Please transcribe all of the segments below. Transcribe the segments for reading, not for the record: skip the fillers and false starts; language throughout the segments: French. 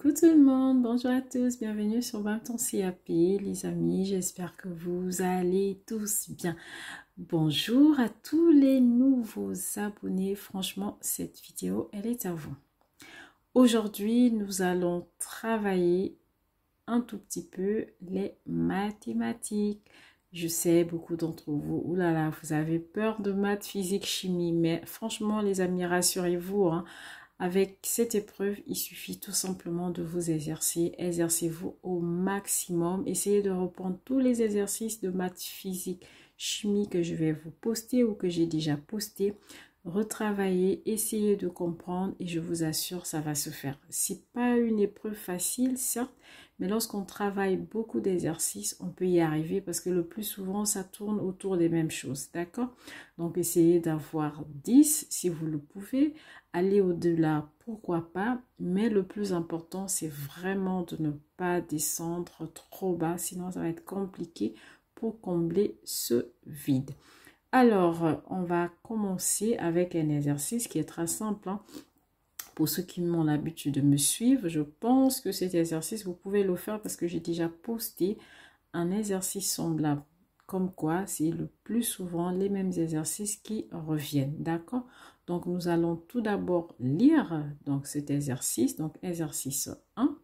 Coucou tout le monde, bonjour à tous, bienvenue sur Bamton CAP, les amis, j'espère que vous allez tous bien. Bonjour à tous les nouveaux abonnés, franchement cette vidéo elle est à vous. Aujourd'hui nous allons travailler un tout petit peu les mathématiques. Je sais beaucoup d'entre vous, oulala, vous avez peur de maths, physique, chimie, mais franchement les amis rassurez-vous, hein. Avec cette épreuve, il suffit tout simplement de vous exercer. Exercez-vous au maximum. Essayez de reprendre tous les exercices de maths, physique, chimie que je vais vous poster ou que j'ai déjà posté. Retravaillez, essayez de comprendre et je vous assure, ça va se faire. C'est pas une épreuve facile, certes, mais lorsqu'on travaille beaucoup d'exercices, on peut y arriver parce que le plus souvent, ça tourne autour des mêmes choses, d'accord? Donc, essayez d'avoir 10 si vous le pouvez. Aller au-delà, pourquoi pas, mais le plus important, c'est vraiment de ne pas descendre trop bas, sinon ça va être compliqué pour combler ce vide. Alors, on va commencer avec un exercice qui est très simple, hein. Pour ceux qui ont l'habitude de me suivre, je pense que cet exercice, vous pouvez le faire parce que j'ai déjà posté un exercice semblable. Comme quoi, c'est le plus souvent les mêmes exercices qui reviennent, d'accord? Donc, nous allons tout d'abord lire donc, cet exercice, donc exercice 1,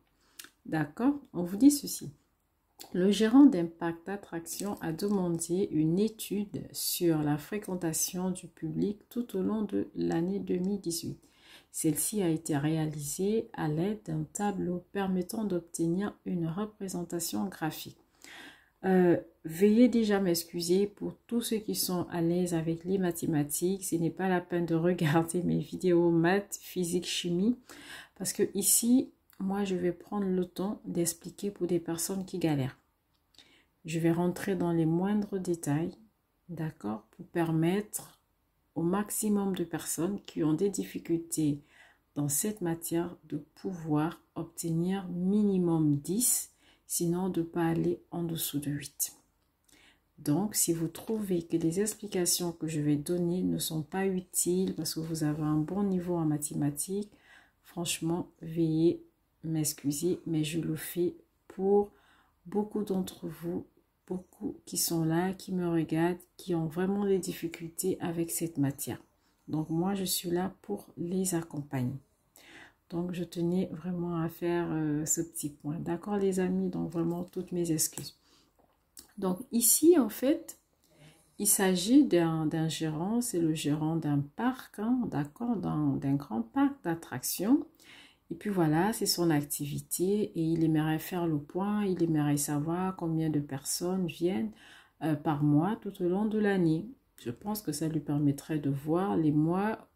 d'accord? On vous dit ceci. Le gérant d'Impact Attraction a demandé une étude sur la fréquentation du public tout au long de l'année 2018. Celle-ci a été réalisée à l'aide d'un tableau permettant d'obtenir une représentation graphique. Veuillez déjà m'excuser pour tous ceux qui sont à l'aise avec les mathématiques. Ce n'est pas la peine de regarder mes vidéos maths, physique, chimie. Parce que ici, moi, je vais prendre le temps d'expliquer pour des personnes qui galèrent. Je vais rentrer dans les moindres détails, d'accord, pour permettre au maximum de personnes qui ont des difficultés dans cette matière de pouvoir obtenir minimum 10, sinon de ne pas aller en dessous de 8. Donc, si vous trouvez que les explications que je vais donner ne sont pas utiles parce que vous avez un bon niveau en mathématiques, franchement, veuillez m'excuser, mais je le fais pour beaucoup d'entre vous, beaucoup qui sont là, qui me regardent, qui ont vraiment des difficultés avec cette matière. Donc, moi, je suis là pour les accompagner. Donc, je tenais vraiment à faire ce petit point. D'accord, les amis? Donc, vraiment, toutes mes excuses. Donc, ici, en fait, il s'agit d'un gérant, c'est le gérant d'un parc, hein, d'accord, d'un grand parc d'attractions. Et puis voilà, c'est son activité et il aimerait faire le point, il aimerait savoir combien de personnes viennent par mois tout au long de l'année. Je pense que ça lui permettrait de voir les mois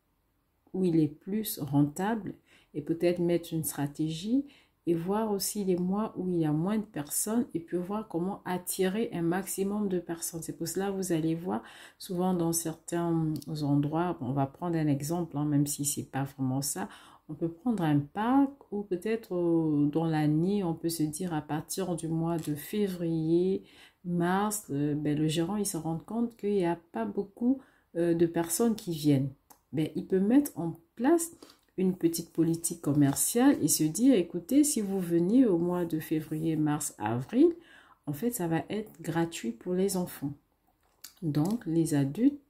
où il est plus rentable et peut-être mettre une stratégie et voir aussi les mois où il y a moins de personnes et puis voir comment attirer un maximum de personnes. C'est pour cela que vous allez voir souvent dans certains endroits, on va prendre un exemple, hein, même si c'est pas vraiment ça, on peut prendre un parc ou peut-être dans l'année, on peut se dire à partir du mois de février, mars, le gérant il se rend compte qu'il n'y a pas beaucoup de personnes qui viennent. Il peut mettre en place une petite politique commerciale et se dire, écoutez, si vous venez au mois de février, mars, avril, en fait, ça va être gratuit pour les enfants. Donc, les adultes,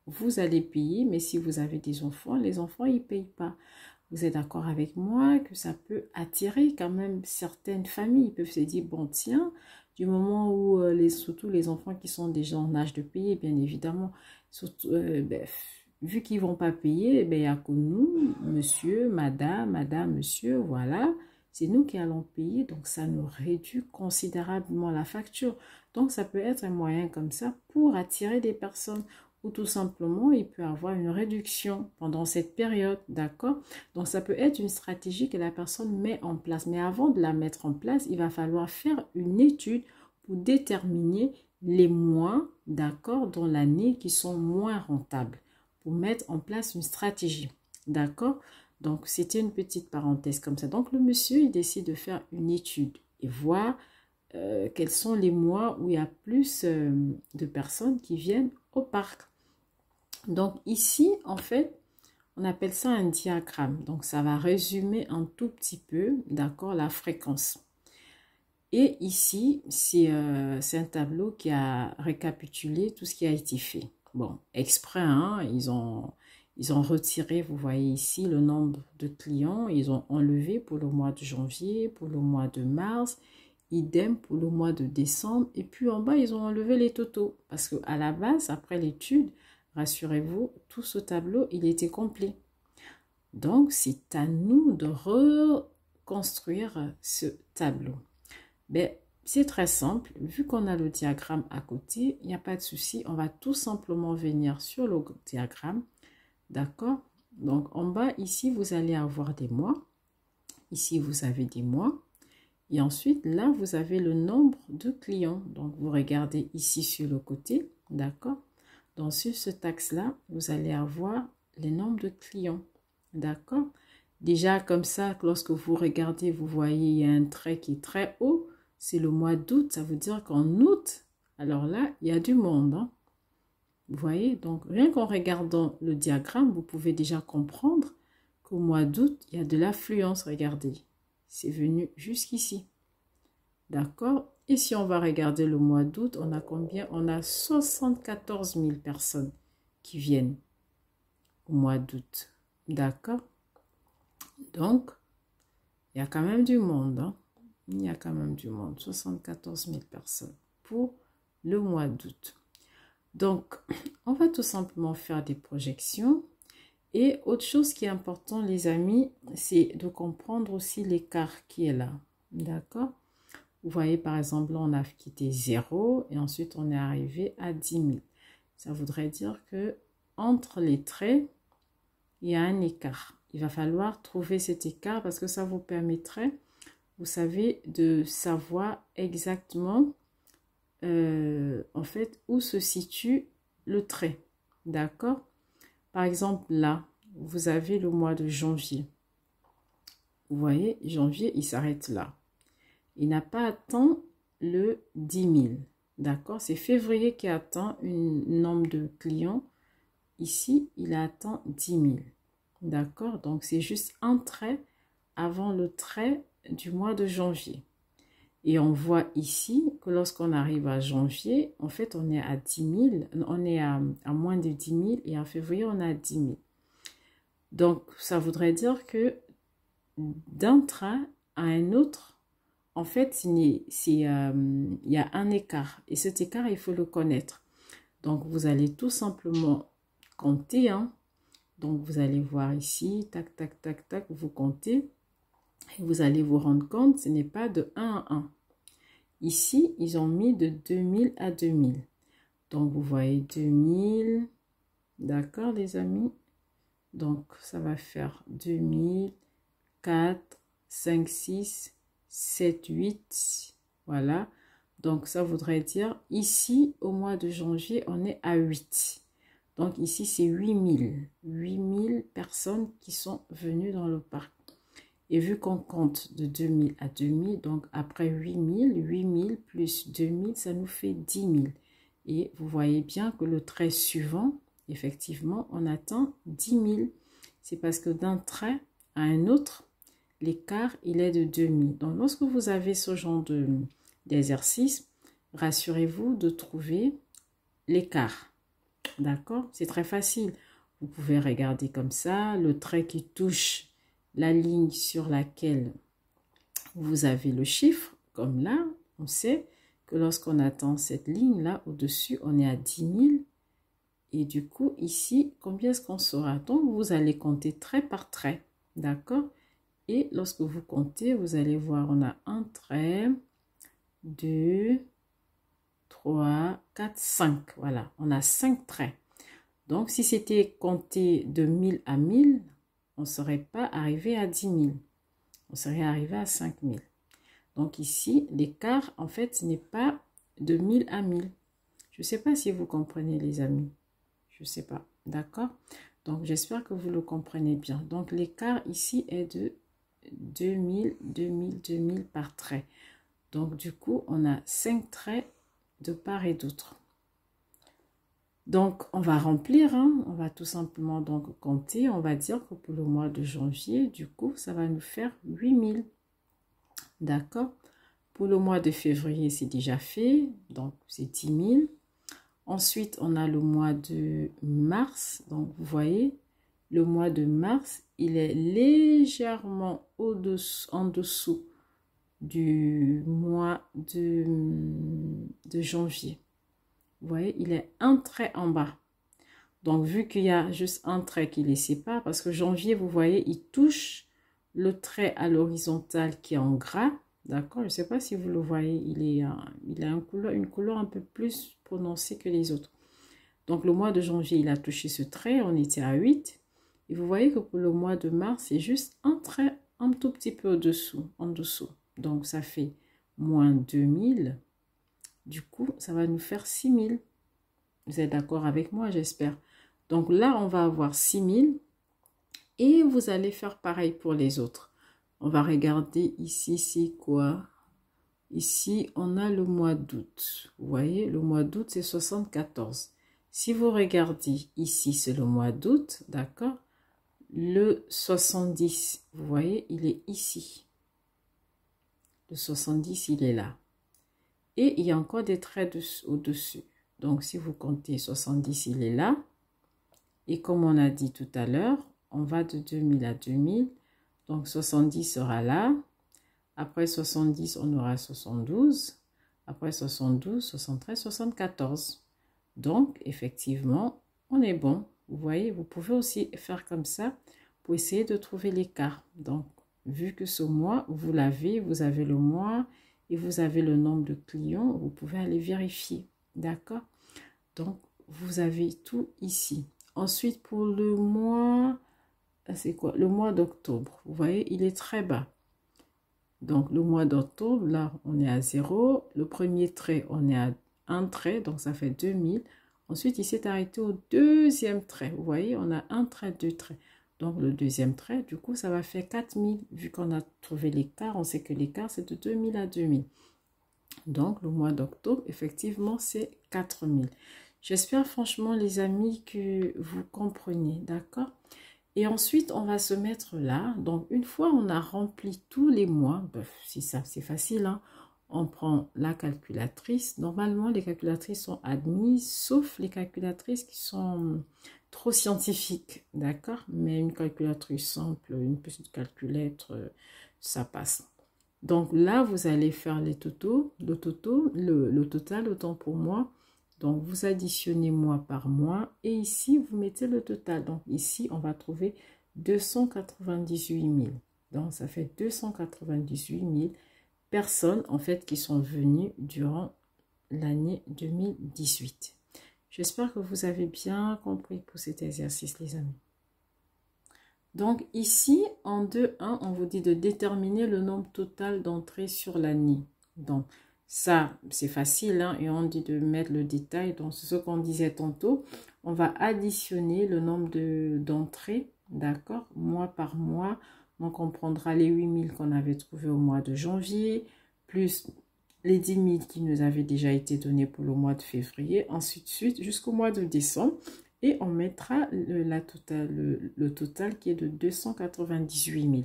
vous allez payer, mais si vous avez des enfants, les enfants, ils ne payent pas. Vous êtes d'accord avec moi que ça peut attirer quand même certaines familles. Ils peuvent se dire, bon, tiens, du moment où, surtout les enfants qui sont déjà en âge de payer, bien évidemment, surtout, vu qu'ils ne vont pas payer, il n'y a que nous, monsieur, madame, monsieur, voilà, c'est nous qui allons payer, donc ça nous réduit considérablement la facture. Donc ça peut être un moyen comme ça pour attirer des personnes ou tout simplement il peut avoir une réduction pendant cette période, d'accord? Donc ça peut être une stratégie que la personne met en place, mais avant de la mettre en place, il va falloir faire une étude pour déterminer les mois, d'accord, dans l'année qui sont moins rentables, pour mettre en place une stratégie, d'accord? Donc, c'était une petite parenthèse comme ça. Donc, le monsieur, il décide de faire une étude et voir quels sont les mois où il y a plus de personnes qui viennent au parc. Donc, ici, en fait, On appelle ça un diagramme. Donc, ça va résumer un tout petit peu, d'accord, la fréquence. Et ici, c'est un tableau qui a récapitulé tout ce qui a été fait. Bon, exprès, hein, ils ont retiré, vous voyez ici, le nombre de clients. Ils ont enlevé pour le mois de janvier, pour le mois de mars, idem pour le mois de décembre. Et puis en bas, ils ont enlevé les totaux. Parce qu'à la base, après l'étude, rassurez-vous, tout ce tableau, il était complet. Donc, c'est à nous de reconstruire ce tableau. Ben, c'est très simple. Vu qu'on a le diagramme à côté, il n'y a pas de souci. On va tout simplement venir sur le diagramme. D'accord? Donc, en bas, ici, vous allez avoir des mois. Ici, vous avez des mois. Et ensuite, là, vous avez le nombre de clients. Donc, vous regardez ici sur le côté. D'accord? Donc, sur ce axe-là, vous allez avoir les nombres de clients. D'accord? Déjà, comme ça, lorsque vous regardez, vous voyez, il y a un trait qui est très haut. C'est le mois d'août. Ça veut dire qu'en août, alors là, il y a du monde. Hein? Vous voyez? Donc, rien qu'en regardant le diagramme, vous pouvez déjà comprendre qu'au mois d'août, il y a de l'affluence. Regardez, c'est venu jusqu'ici. D'accord? Et si on va regarder le mois d'août, on a combien? On a 74 000 personnes qui viennent au mois d'août. D'accord? Donc, il y a quand même du monde. Hein? Il y a quand même du monde. 74 000 personnes pour le mois d'août. Donc, on va tout simplement faire des projections. Et autre chose qui est important, les amis, c'est de comprendre aussi l'écart qui est là. D'accord? Vous voyez, par exemple, là, on a quitté 0 et ensuite, on est arrivé à 10 000. Ça voudrait dire que entre les traits, il y a un écart. Il va falloir trouver cet écart parce que ça vous permettrait, vous savez, de savoir exactement, en fait, où se situe le trait. D'accord? Par exemple, là, vous avez le mois de janvier. Vous voyez, janvier, il s'arrête là. Il n'a pas atteint le 10 000. D'accord? C'est février qui atteint un nombre de clients. Ici, il a atteint 10 000. D'accord? Donc, c'est juste un trait avant le trait du mois de janvier. Et on voit ici que lorsqu'on arrive à janvier, en fait, on est à 10 000. On est à moins de 10 000 et en février, on est à 10 000. Donc, ça voudrait dire que d'un trait à un autre, en fait, il y a un écart. Et cet écart, il faut le connaître. Donc, vous allez tout simplement compter. Hein. Donc, vous allez voir ici, tac, tac, tac, tac, vous comptez. Et vous allez vous rendre compte, ce n'est pas de 1 à 1. Ici, ils ont mis de 2000 à 2000. Donc, vous voyez 2000. D'accord, les amis? Donc, ça va faire 2000, 4, 5, 6, 7, 8. Voilà. Donc, ça voudrait dire, ici, au mois de janvier, on est à 8. Donc, ici, c'est 8000. 8000 personnes qui sont venues dans le parc. Et vu qu'on compte de 2000 à 2000, donc après 8000 plus 2000, ça nous fait 10 000. Et vous voyez bien que le trait suivant, effectivement, on atteint 10 000. C'est parce que d'un trait à un autre, l'écart, il est de 2000. Donc, lorsque vous avez ce genre d'exercice, rassurez-vous de trouver l'écart. D'accord? C'est très facile. Vous pouvez regarder comme ça, le trait qui touche la ligne sur laquelle vous avez le chiffre, comme là, on sait que lorsqu'on atteint cette ligne-là, au-dessus, on est à 10 000. Et du coup, ici, combien est-ce qu'on sera? Donc, vous allez compter trait par trait. D'accord? Et lorsque vous comptez, vous allez voir, on a un trait, 2, 3, 4, 5. Voilà, on a 5 traits. Donc, si c'était compté de 1000 à 1000, on ne serait pas arrivé à 10 000. On serait arrivé à 5 000. Donc ici, l'écart, en fait, ce n'est pas de 1000 à 1000. Je ne sais pas si vous comprenez, les amis. Je ne sais pas. D'accord? Donc, j'espère que vous le comprenez bien. Donc, l'écart ici est de 2000, 2000, 2000 par trait. Donc, du coup, on a 5 traits de part et d'autre. Donc, on va remplir, hein. On va tout simplement donc compter. On va dire que pour le mois de janvier, du coup, ça va nous faire 8000. D'accord? Pour le mois de février, c'est déjà fait. Donc, c'est 10 000. Ensuite, on a le mois de mars. Donc, vous voyez, le mois de mars, il est légèrement en dessous du mois de janvier. Vous voyez, il est un trait en bas. Donc, vu qu'il y a juste un trait qui les sépare, parce que janvier, vous voyez, il touche le trait à l'horizontale qui est en gras. D'accord? Je ne sais pas si vous le voyez, il a une couleur un peu plus prononcée que les autres. Donc, le mois de janvier, il a touché ce trait, on était à 8. Et vous voyez que pour le mois de mars, c'est juste un trait un tout petit peu au-dessous, en dessous. Donc, ça fait moins 2000. Du coup, ça va nous faire 6000. Vous êtes d'accord avec moi, j'espère. Donc là, on va avoir 6000 et vous allez faire pareil pour les autres. On va regarder ici, c'est quoi? Ici, on a le mois d'août. Vous voyez, le mois d'août, c'est 74. Si vous regardez ici, c'est le mois d'août, d'accord? Le 70, vous voyez, il est ici. Le 70, il est là. Et il y a encore des traits au-dessus. Donc, si vous comptez 70, il est là. Et comme on a dit tout à l'heure, on va de 2000 à 2000. Donc, 70 sera là. Après 70, on aura 72. Après 72, 73, 74. Donc, effectivement, on est bon. Vous voyez, vous pouvez aussi faire comme ça pour essayer de trouver l'écart. Donc, vu que ce mois, vous avez le mois et vous avez le nombre de clients, vous pouvez aller vérifier. D'accord? Donc, vous avez tout ici. Ensuite, pour le mois, c'est quoi? Le mois d'octobre. Vous voyez, il est très bas. Donc, le mois d'octobre, là, on est à 0. Le premier trait, on est à 1 trait, donc ça fait 2000. Ensuite, il s'est arrêté au deuxième trait. Vous voyez, on a un trait, deux traits. Donc, le deuxième trait, du coup, ça va faire 4000. Vu qu'on a trouvé l'écart, on sait que l'écart, c'est de 2000 à 2000. Donc, le mois d'octobre, effectivement, c'est 4000. J'espère franchement, les amis, que vous comprenez, d'accord? Et ensuite, on va se mettre là. Donc, une fois on a rempli tous les mois, si ça, c'est facile, hein, on prend la calculatrice. Normalement, les calculatrices sont admises, sauf les calculatrices qui sont trop scientifiques, d'accord? Mais une calculatrice simple, une petite calculette, ça passe. Donc là, vous allez faire le total, autant pour moi. Donc, vous additionnez mois par mois et ici, vous mettez le total. Donc, ici, on va trouver 298 000. Donc, ça fait 298 000 personnes, en fait, qui sont venues durant l'année 2018. J'espère que vous avez bien compris pour cet exercice, les amis. Donc, ici, en 2.1, on vous dit de déterminer le nombre total d'entrées sur l'année. Donc, ça, c'est facile, hein, et on dit de mettre le détail. Donc, c'est ce qu'on disait tantôt. On va additionner le nombre d'entrées, d'accord, mois par mois. Donc, on prendra les 8000 qu'on avait trouvés au mois de janvier, plus les 10 000 qui nous avaient déjà été donnés pour le mois de février, ainsi de suite, jusqu'au mois de décembre. Et on mettra le total qui est de 298 000.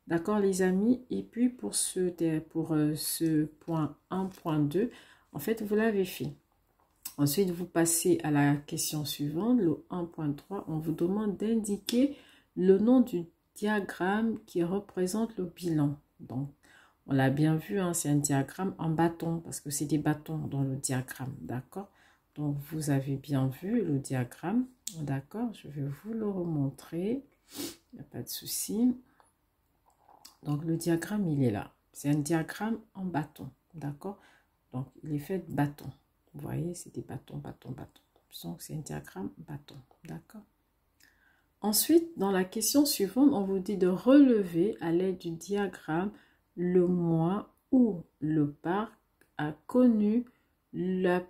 D'accord, les amis? Et puis, pour ce point 1.2, en fait, vous l'avez fait. Ensuite, vous passez à la question suivante, le 1.3. On vous demande d'indiquer le nom du diagramme qui représente le bilan. Donc, on l'a bien vu, hein, c'est un diagramme en bâton, parce que c'est des bâtons dans le diagramme, d'accord? Donc, vous avez bien vu le diagramme, d'accord? Je vais vous le remontrer, il n'y a pas de souci. Donc, le diagramme, il est là. C'est un diagramme en bâton, d'accord? Donc, il est fait de bâtons. Vous voyez, c'est des bâtons, bâtons, bâtons. Donc, c'est un diagramme bâton, d'accord? Ensuite, dans la question suivante, on vous dit de relever à l'aide du diagramme le mois où le parc a connu la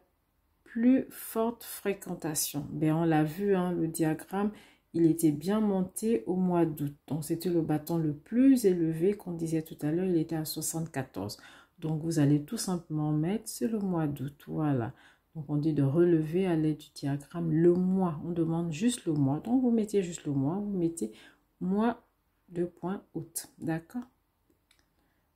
plus forte fréquentation. Ben, on l'a vu, hein, le diagramme, il était bien monté au mois d'août. Donc, c'était le bâton le plus élevé qu'on disait tout à l'heure, il était à 74. Donc, vous allez tout simplement mettre, c'est le mois d'août, voilà. Donc, on dit de relever à l'aide du diagramme le mois. On demande juste le mois. Donc, vous mettez juste le mois. Vous mettez mois de point août. D'accord?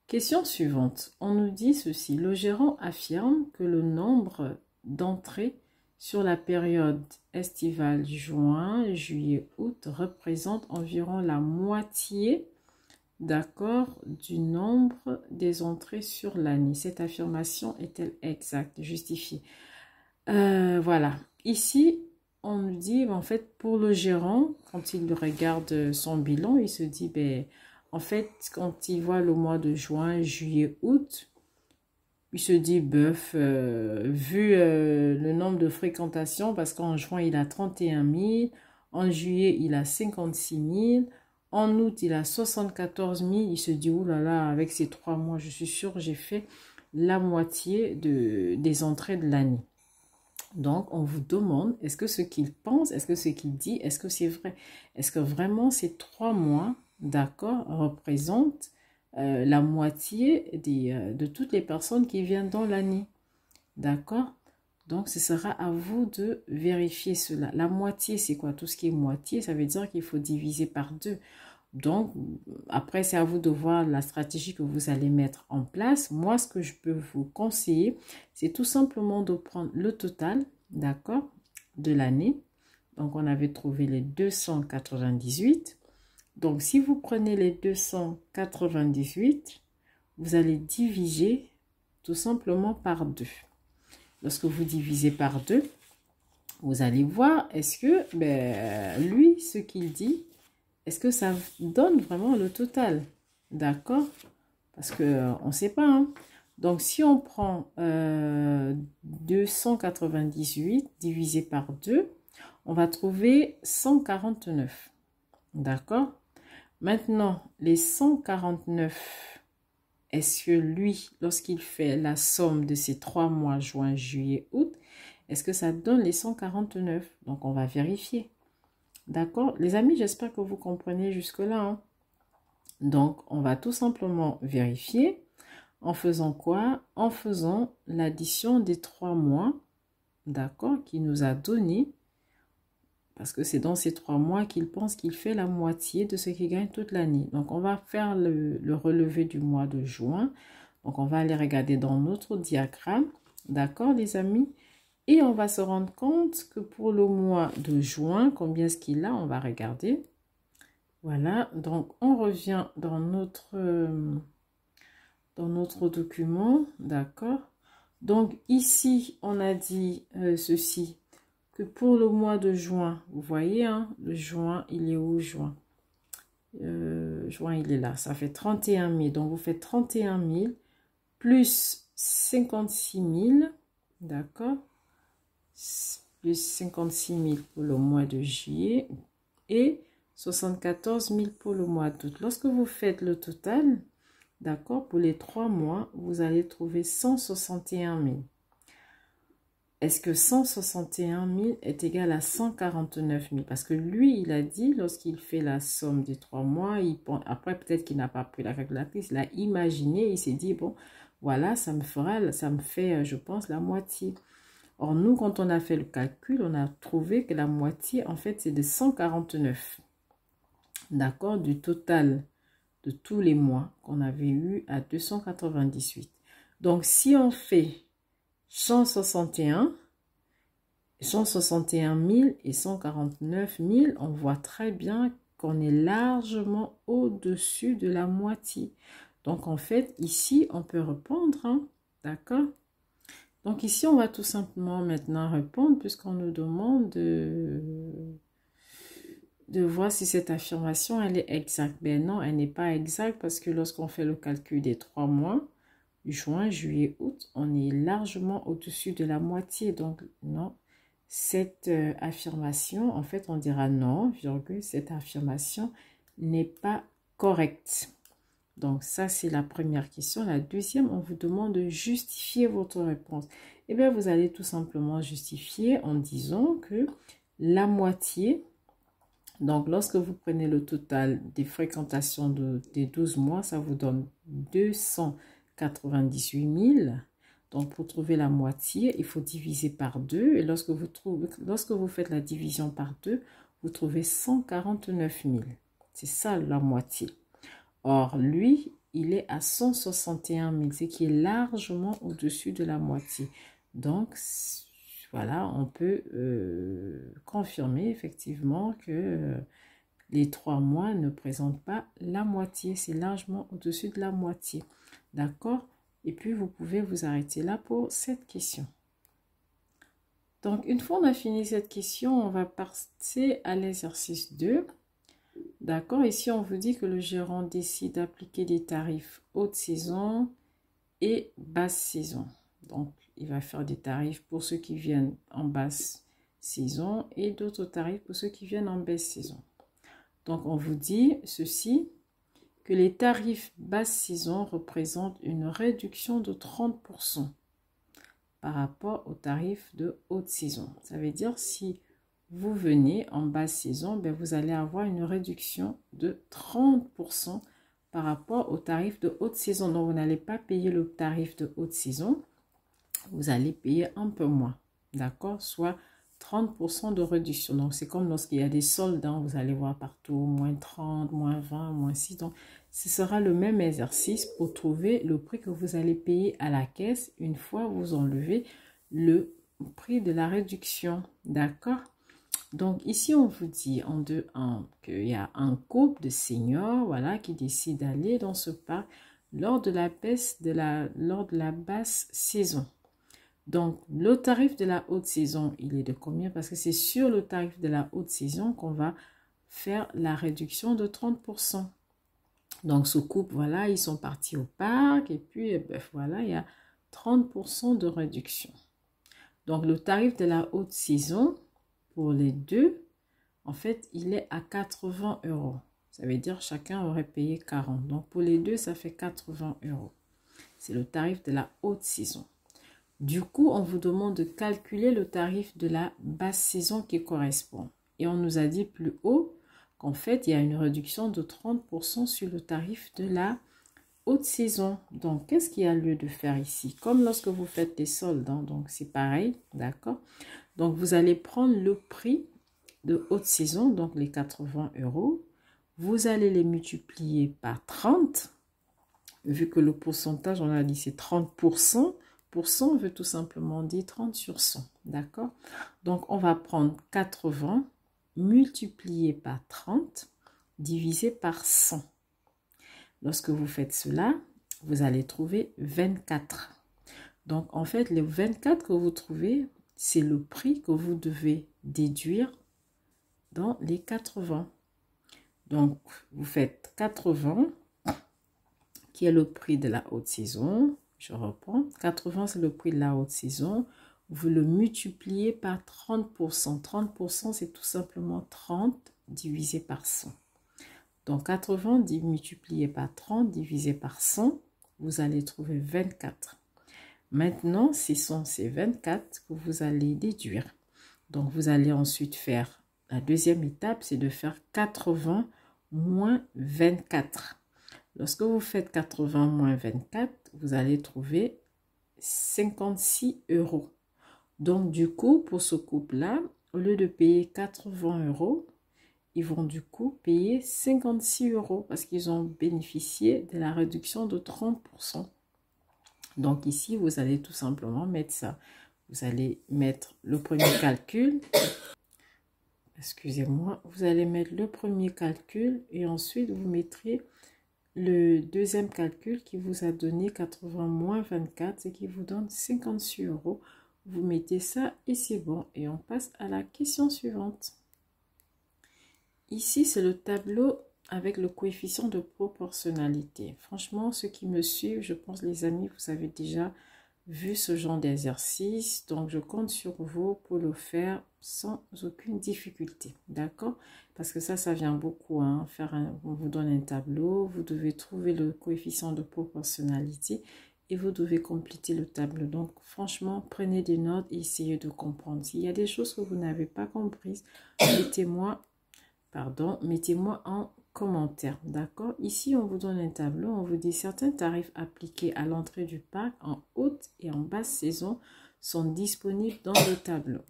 Question suivante. On nous dit ceci. Le gérant affirme que le nombre d'entrées sur la période estivale juin, juillet, août représente environ la moitié, d'accord, du nombre des entrées sur l'année. Cette affirmation est-elle exacte, justifiée? Voilà. Ici, on nous dit, en fait, pour le gérant, quand il regarde son bilan, il se dit, ben, en fait, quand il voit le mois de juin, juillet, août, il se dit, boeuf, vu le nombre de fréquentations, parce qu'en juin, il a 31 000, en juillet, il a 56 000, en août, il a 74 000, il se dit, oulala, avec ces 3 mois, je suis sûre, j'ai fait la moitié des entrées de l'année. Donc, on vous demande, est-ce que ce qu'il pense, est-ce que ce qu'il dit, est-ce que c'est vrai? Est-ce que vraiment ces 3 mois, d'accord, représentent la moitié de toutes les personnes qui viennent dans l'année? D'accord? Donc, ce sera à vous de vérifier cela. La moitié, c'est quoi? Tout ce qui est moitié, ça veut dire qu'il faut diviser par 2. Donc, après, c'est à vous de voir la stratégie que vous allez mettre en place. Moi, ce que je peux vous conseiller, c'est tout simplement de prendre le total, d'accord, de l'année. Donc, on avait trouvé les 298. Donc, si vous prenez les 298, vous allez diviser tout simplement par 2. Lorsque vous divisez par 2, vous allez voir, est-ce que, lui, ce qu'il dit, est-ce que ça donne vraiment le total? D'accord? Parce qu'on ne sait pas. Hein? Donc, si on prend 298 divisé par 2, on va trouver 149. D'accord? Maintenant, les 149, est-ce que lui, lorsqu'il fait la somme de ces 3 mois, juin, juillet, août, est-ce que ça donne les 149? Donc, on va vérifier. D'accord? Les amis, j'espère que vous comprenez jusque-là. Hein? Donc, on va tout simplement vérifier en faisant quoi? En faisant l'addition des 3 mois, d'accord, qui nous a donné, parce que c'est dans ces 3 mois qu'il pense qu'il fait la moitié de ce qu'il gagne toute l'année. Donc, on va faire le relevé du mois de juin. Donc, on va aller regarder dans notre diagramme. D'accord, les amis? Et on va se rendre compte que pour le mois de juin, combien est-ce qu'il a? On va regarder. Voilà, donc on revient dans notre document, d'accord? Donc ici, on a dit ceci, que pour le mois de juin, vous voyez, hein, le juin, il est où juin? Juin, il est là, ça fait 31 000. Donc vous faites 31 000 plus 56 000, d'accord? Plus 56 000 pour le mois de juillet et 74 000 pour le mois d'août. Lorsque vous faites le total, d'accord, pour les 3 mois, vous allez trouver 161 000. Est-ce que 161 000 est égal à 149 000? Parce que lui, il a dit, lorsqu'il fait la somme des 3 mois, après peut-être qu'il n'a pas pris la calculatrice, il a imaginé, il s'est dit, bon, voilà, ça me fait, je pense, la moitié. Or, nous, quand on a fait le calcul, on a trouvé que la moitié, en fait, c'est de 149. D'accord, du total de tous les mois qu'on avait eu à 298. Donc, si on fait 161 000 et 149 000, on voit très bien qu'on est largement au-dessus de la moitié. Donc, en fait, ici, on peut répondre, hein, d'accord? Donc, ici, on va tout simplement maintenant répondre puisqu'on nous demande de voir si cette affirmation, elle est exacte. Ben non, elle n'est pas exacte parce que lorsqu'on fait le calcul des 3 mois, juin, juillet, août, on est largement au-dessus de la moitié. Donc, non, cette affirmation, en fait, on dira non, virgule, cette affirmation n'est pas correcte. Donc, ça, c'est la première question. La deuxième, on vous demande de justifier votre réponse. Eh bien, vous allez tout simplement justifier en disant que la moitié, donc lorsque vous prenez le total des fréquentations des 12 mois, ça vous donne 298 000. Donc, pour trouver la moitié, il faut diviser par 2. Et lorsque vous faites la division par 2, vous trouvez 149 000. C'est ça la moitié. Or, lui, il est à 161 000, ce qui est largement au-dessus de la moitié. Donc, voilà, on peut confirmer effectivement que les 3 mois ne présentent pas la moitié. C'est largement au-dessus de la moitié. D'accord? Et puis, vous pouvez vous arrêter là pour cette question. Donc, une fois on a fini cette question, on va passer à l'exercice 2. D'accord? Ici, on vous dit que le gérant décide d'appliquer des tarifs haute saison et basse saison. Donc, il va faire des tarifs pour ceux qui viennent en basse saison et d'autres tarifs pour ceux qui viennent en basse saison. Donc, on vous dit ceci, que les tarifs basse saison représentent une réduction de 30% par rapport aux tarifs de haute saison. Ça veut dire si vous venez en basse saison, ben vous allez avoir une réduction de 30% par rapport aux tarifs de haute saison. Donc, vous n'allez pas payer le tarif de haute saison, vous allez payer un peu moins, d'accord? Soit 30% de réduction. Donc, c'est comme lorsqu'il y a des soldes, hein, vous allez voir partout, moins 30, moins 20, moins 6. Donc, ce sera le même exercice pour trouver le prix que vous allez payer à la caisse une fois vous enlevez le prix de la réduction, d'accord? Donc, ici, on vous dit en 2.1 qu'il y a un couple de seniors, voilà, qui décide d'aller dans ce parc lors de la basse saison. Donc, le tarif de la haute saison, il est de combien? Parce que c'est sur le tarif de la haute saison qu'on va faire la réduction de 30%. Donc, ce couple, voilà, ils sont partis au parc et puis, voilà, il y a 30% de réduction. Donc, le tarif de la haute saison, pour les deux, en fait, il est à 80 €. Ça veut dire chacun aurait payé 40. Donc, pour les deux, ça fait 80 €. C'est le tarif de la haute saison. Du coup, on vous demande de calculer le tarif de la basse saison qui correspond. Et on nous a dit plus haut qu'en fait, il y a une réduction de 30% sur le tarif de la haute saison. Donc, qu'est-ce qu'il y a lieu de faire ici? Comme lorsque vous faites des soldes, hein, donc c'est pareil, d'accord? Donc, vous allez prendre le prix de haute saison, donc les 80 €. Vous allez les multiplier par 30. Vu que le pourcentage, on a dit c'est 30%. Pourcent veut tout simplement dire 30 sur 100, d'accord? Donc, on va prendre 80 multiplié par 30 divisé par 100. Lorsque vous faites cela, vous allez trouver 24. Donc, en fait, les 24 que vous trouvez, c'est le prix que vous devez déduire dans les 80. Donc, vous faites 80, qui est le prix de la haute saison. Je reprends. 80, c'est le prix de la haute saison. Vous le multipliez par 30%. 30%, c'est tout simplement 30 divisé par 100. Donc, 80 multiplié par 30 divisé par 100, vous allez trouver 24. Maintenant, ce sont ces 24 que vous allez déduire. Donc, vous allez ensuite faire, la deuxième étape, c'est de faire 80 moins 24. Lorsque vous faites 80 moins 24, vous allez trouver 56 €. Donc, du coup, pour ce couple-là, au lieu de payer 80 €, ils vont du coup payer 56 € parce qu'ils ont bénéficié de la réduction de 30%. Donc, ici, vous allez tout simplement mettre ça. Vous allez mettre le premier calcul. Excusez-moi. Vous allez mettre le premier calcul et ensuite, vous mettrez le deuxième calcul qui vous a donné 80 moins 24, ce qui vous donne 56 €. Vous mettez ça et c'est bon. Et on passe à la question suivante. Ici, c'est le tableau avec le coefficient de proportionnalité. Franchement, ceux qui me suivent, je pense les amis, vous avez déjà vu ce genre d'exercice. Donc, je compte sur vous pour le faire sans aucune difficulté. D'accord? Parce que ça vient beaucoup. Hein, on vous donne un tableau, vous devez trouver le coefficient de proportionnalité et vous devez compléter le tableau. Donc, franchement, prenez des notes et essayez de comprendre. S'il y a des choses que vous n'avez pas comprises, mettez-moi en commentaires, d'accord? Ici, on vous donne un tableau, on vous dit certains tarifs appliqués à l'entrée du parc en haute et en basse saison sont disponibles dans le tableau.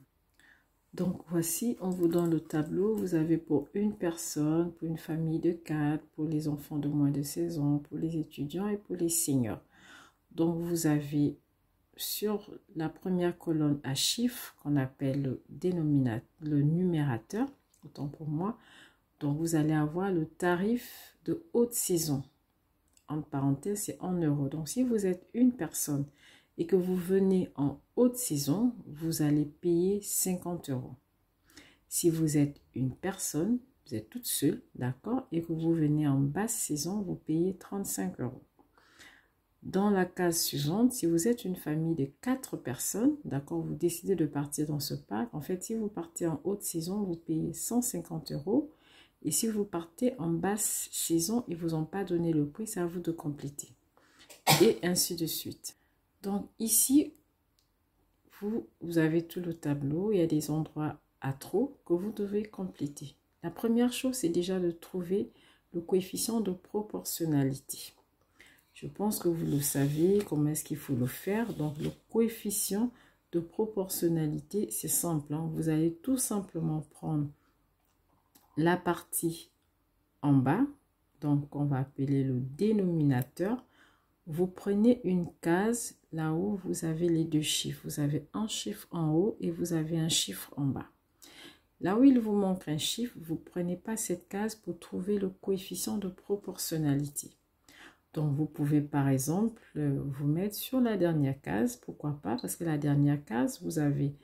Donc, voici, on vous donne le tableau. Vous avez pour une personne, pour une famille de 4, pour les enfants de moins de 16 ans, pour les étudiants et pour les seniors. Donc, vous avez sur la première colonne à chiffres, qu'on appelle le numérateur, autant pour moi. Donc, vous allez avoir le tarif de haute saison. En parenthèse, c'est en euros. Donc, si vous êtes une personne et que vous venez en haute saison, vous allez payer 50 euros. Si vous êtes une personne, vous êtes toute seule, d'accord, et que vous venez en basse saison, vous payez 35 euros. Dans la case suivante, si vous êtes une famille de 4 personnes, d'accord, vous décidez de partir dans ce parc. En fait, si vous partez en haute saison, vous payez 150 euros. Et si vous partez en basse saison, ils ne vous ont pas donné le prix, c'est à vous de compléter. Et ainsi de suite. Donc ici, vous avez tout le tableau. Il y a des endroits à trop que vous devez compléter. La première chose, c'est déjà de trouver le coefficient de proportionnalité. Je pense que vous le savez, comment est-ce qu'il faut le faire. Donc, le coefficient de proportionnalité, c'est simple, hein. Vous allez tout simplement prendre la partie en bas, donc on va appeler le dénominateur. Vous prenez une case là où vous avez les deux chiffres. Vous avez un chiffre en haut et vous avez un chiffre en bas. Là où il vous manque un chiffre, vous ne prenez pas cette case pour trouver le coefficient de proportionnalité. Donc, vous pouvez par exemple vous mettre sur la dernière case. Pourquoi pas? Parce que la dernière case, vous avez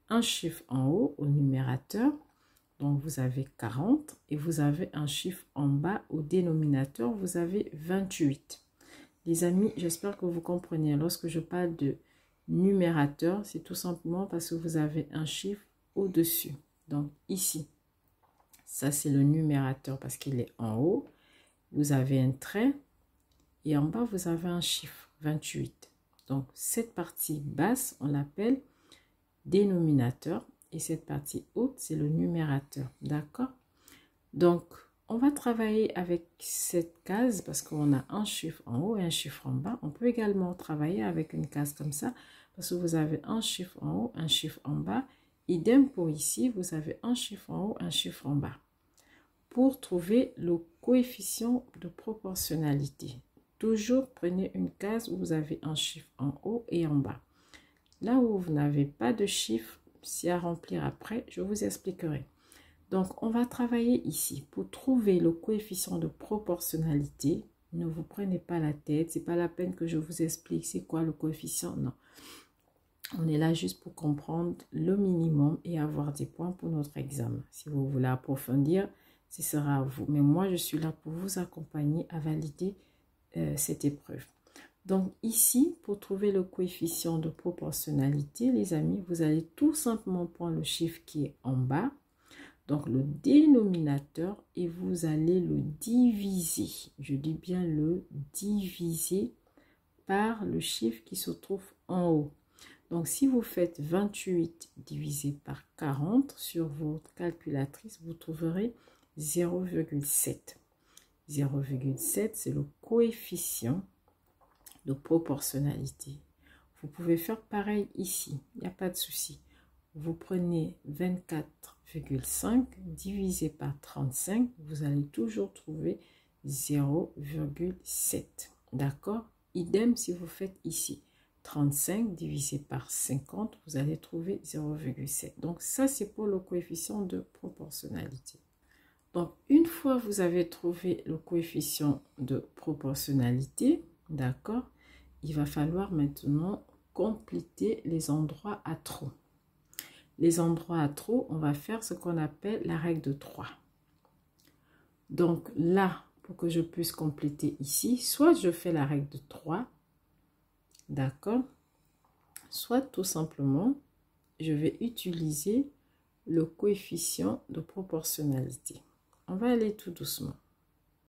un chiffre en haut au numérateur. Donc, vous avez 40 et vous avez un chiffre en bas au dénominateur. Vous avez 28. Les amis, j'espère que vous comprenez. Lorsque je parle de numérateur, c'est tout simplement parce que vous avez un chiffre au-dessus. Donc, ici, ça c'est le numérateur parce qu'il est en haut. Vous avez un trait. Et en bas, vous avez un chiffre, 28. Donc, cette partie basse, on l'appelle dénominateur. Et cette partie haute, c'est le numérateur. D'accord? Donc, on va travailler avec cette case parce qu'on a un chiffre en haut et un chiffre en bas. On peut également travailler avec une case comme ça parce que vous avez un chiffre en haut, un chiffre en bas. Idem pour ici, vous avez un chiffre en haut, un chiffre en bas. Pour trouver le coefficient de proportionnalité, toujours prenez une case où vous avez un chiffre en haut et en bas. Là où vous n'avez pas de chiffre, c'est à remplir après, je vous expliquerai. Donc, on va travailler ici pour trouver le coefficient de proportionnalité. Ne vous prenez pas la tête, c'est pas la peine que je vous explique c'est quoi le coefficient, non. On est là juste pour comprendre le minimum et avoir des points pour notre examen. Si vous voulez approfondir, ce sera à vous. Mais moi, je suis là pour vous accompagner à valider cette épreuve. Donc ici, pour trouver le coefficient de proportionnalité, les amis, vous allez tout simplement prendre le chiffre qui est en bas, donc le dénominateur, et vous allez le diviser. Je dis bien le diviser par le chiffre qui se trouve en haut. Donc si vous faites 28 divisé par 40 sur votre calculatrice, vous trouverez 0,7. 0,7, c'est le coefficient de proportionnalité. Vous pouvez faire pareil ici, il n'y a pas de souci. Vous prenez 24,5 divisé par 35, vous allez toujours trouver 0,7. D'accord? Idem si vous faites ici. 35 divisé par 50, vous allez trouver 0,7. Donc ça, c'est pour le coefficient de proportionnalité. Donc, une fois vous avez trouvé le coefficient de proportionnalité, d'accord, il va falloir maintenant compléter les endroits à trop. Les endroits à trop, on va faire ce qu'on appelle la règle de 3. Donc là, pour que je puisse compléter ici, soit je fais la règle de 3, d'accord, soit tout simplement, je vais utiliser le coefficient de proportionnalité. On va aller tout doucement.